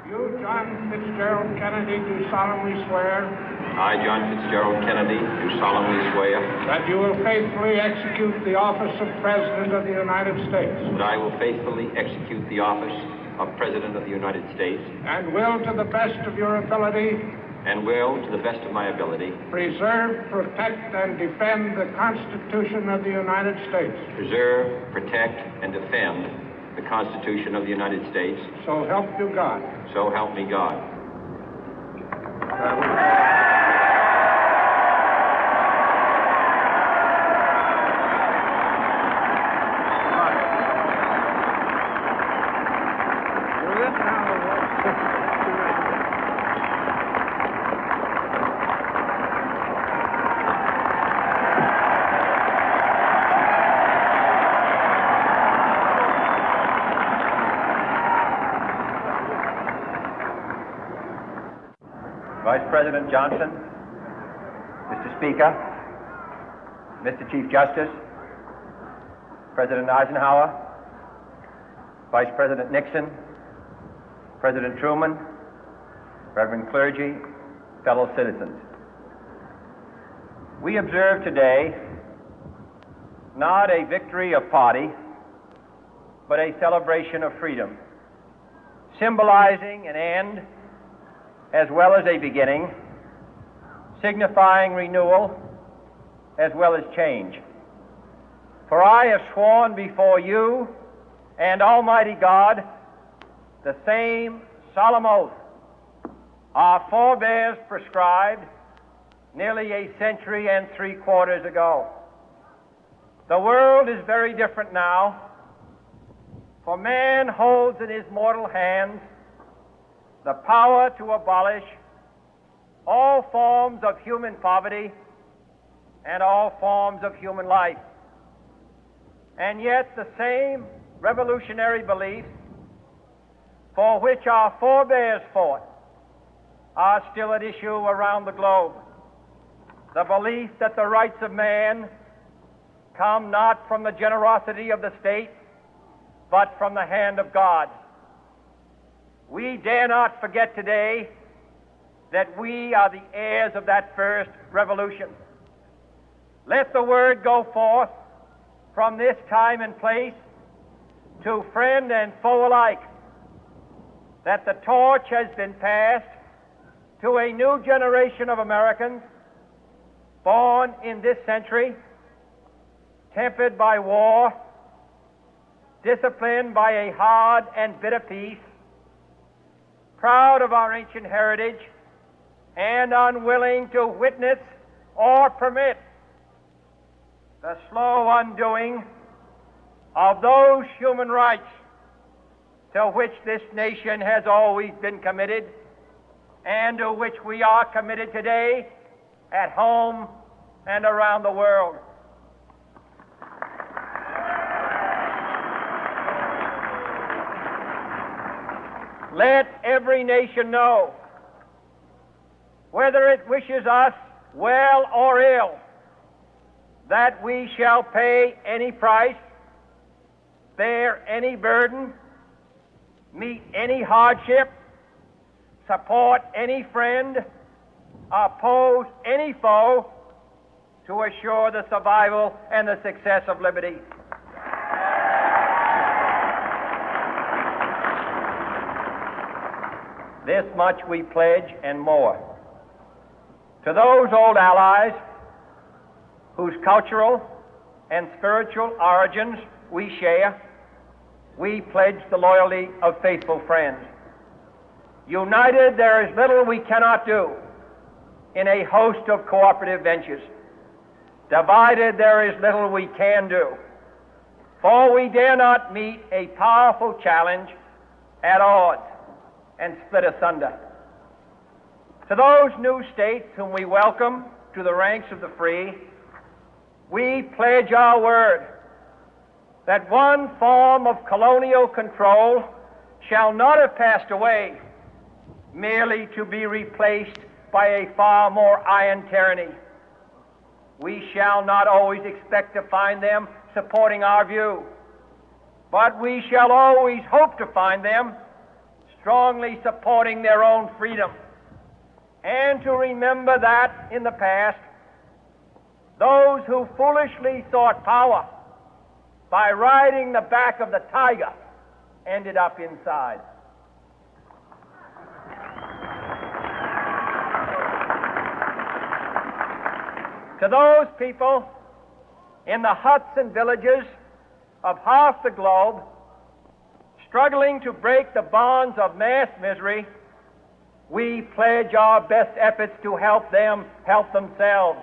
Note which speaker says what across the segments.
Speaker 1: You, John Fitzgerald Kennedy, do solemnly swear
Speaker 2: I, John Fitzgerald Kennedy, do solemnly swear
Speaker 1: that you will faithfully execute the office of President of the United States
Speaker 2: that I will faithfully execute the office of President of the United States
Speaker 1: and will, to the best of your ability,
Speaker 2: and will, to the best of my ability,
Speaker 1: preserve, protect, and defend the Constitution of the United States.
Speaker 2: preserve, protect, and defend the Constitution of the United States.
Speaker 1: So help you God.
Speaker 2: So help me God.
Speaker 3: Vice President Johnson, Mr. Speaker, Mr. Chief Justice, President Eisenhower, Vice President Nixon, President Truman, Reverend clergy, fellow citizens. We observe today not a victory of party, but a celebration of freedom, symbolizing an end as well as a beginning, signifying renewal as well as change. For I have sworn before you and Almighty God the same solemn oath our forebears prescribed nearly a century and 3/4 ago. The world is very different now, for man holds in his mortal hands the power to abolish all forms of human poverty and all forms of human life. And yet the same revolutionary beliefs for which our forebears fought are still at issue around the globe. The belief that the rights of man come not from the generosity of the state, but from the hand of God. We dare not forget today that we are the heirs of that first revolution. Let the word go forth from this time and place to friend and foe alike that the torch has been passed to a new generation of Americans born in this century, tempered by war, disciplined by a hard and bitter peace, proud of our ancient heritage, and unwilling to witness or permit the slow undoing of those human rights to which this nation has always been committed and to which we are committed today at home and around the world. Let every nation know, whether it wishes us well or ill, that we shall pay any price, bear any burden, meet any hardship, support any friend, oppose any foe to assure the survival and the success of liberty. This much we pledge and more. To those old allies whose cultural and spiritual origins we share, we pledge the loyalty of faithful friends. United, there is little we cannot do in a host of cooperative ventures. Divided, there is little we can do, for we dare not meet a powerful challenge at odds and split asunder. To those new states whom we welcome to the ranks of the free, we pledge our word that one form of colonial control shall not have passed away, merely to be replaced by a far more iron tyranny. We shall not always expect to find them supporting our view, but we shall always hope to find them strongly supporting their own freedom, and to remember that in the past, those who foolishly sought power by riding the back of the tiger ended up inside. To those people in the huts and villages of half the globe struggling to break the bonds of mass misery, we pledge our best efforts to help them help themselves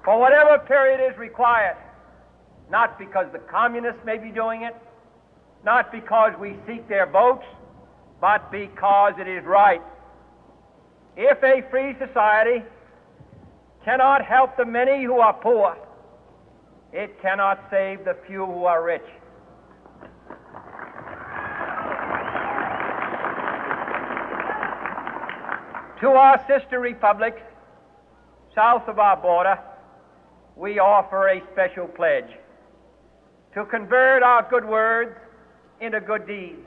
Speaker 3: for whatever period is required, not because the communists may be doing it, not because we seek their votes, but because it is right. If a free society cannot help the many who are poor, it cannot save the few who are rich. To our sister republics south of our border, we offer a special pledge to convert our good words into good deeds,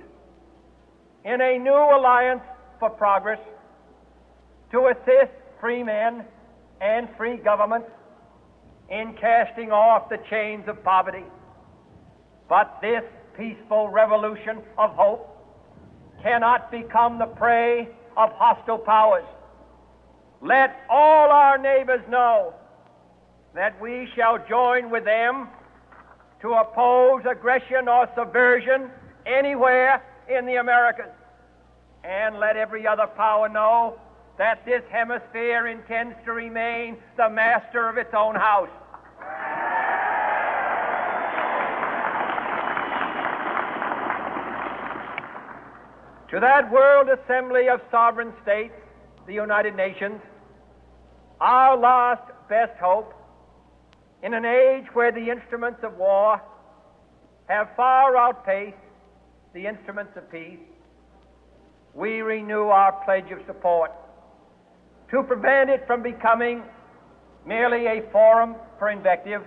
Speaker 3: in a new alliance for progress, to assist free men and free governments in casting off the chains of poverty. But this peaceful revolution of hope cannot become the prey of hostile powers. Let all our neighbors know that we shall join with them to oppose aggression or subversion anywhere in the Americas. And let every other power know that this hemisphere intends to remain the master of its own house. To that World Assembly of Sovereign States, the United Nations, our last best hope, in an age where the instruments of war have far outpaced the instruments of peace, we renew our pledge of support to prevent it from becoming merely a forum for invective,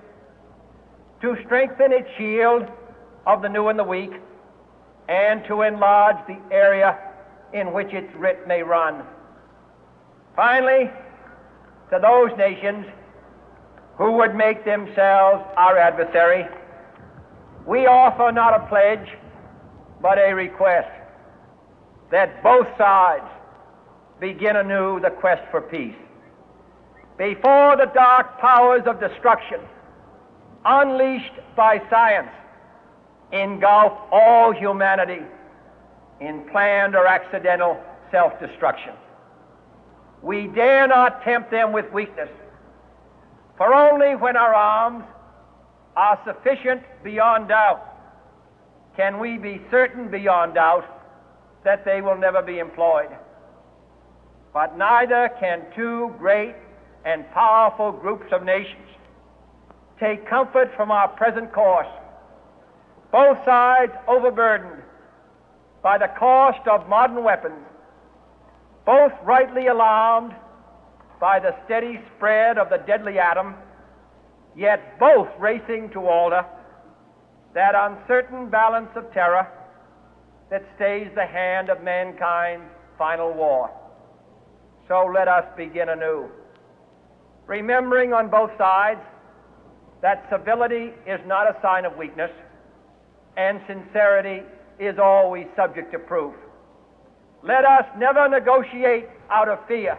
Speaker 3: to strengthen its shield of the new and the weak, and to enlarge the area in which its writ may run. Finally, to those nations who would make themselves our adversary, we offer not a pledge, but a request that both sides begin anew the quest for peace. Before the dark powers of destruction, unleashed by science, engulf all humanity in planned or accidental self-destruction, we dare not tempt them with weakness, for only when our arms are sufficient beyond doubt can we be certain beyond doubt that they will never be employed. But neither can two great and powerful groups of nations take comfort from our present course, both sides overburdened by the cost of modern weapons, both rightly alarmed by the steady spread of the deadly atom, yet both racing to alter that uncertain balance of terror that stays the hand of mankind's final war. So let us begin anew, remembering on both sides that civility is not a sign of weakness, and sincerity is always subject to proof. Let us never negotiate out of fear.